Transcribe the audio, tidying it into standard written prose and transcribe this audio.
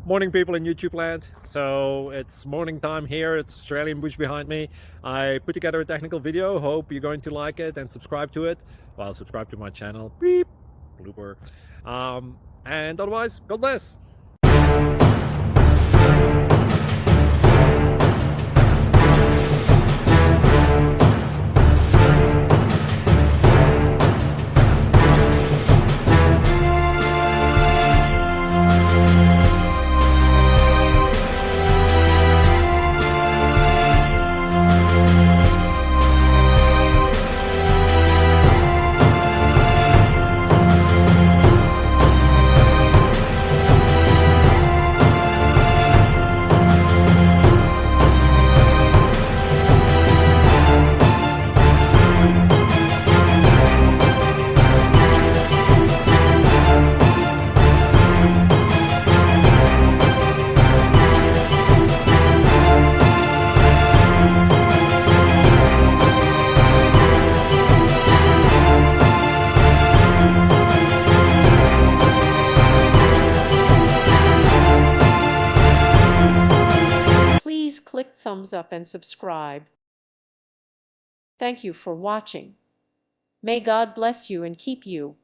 Morning, people in YouTube land. So it's morning time here. It's Australian bush behind me. I put together a technical video. Hope you're going to like it and subscribe to it. Well, subscribe to my channel. Beep, blooper. And otherwise, God bless. Please click thumbs up and subscribe. Thank you for watching. May God bless you and keep you.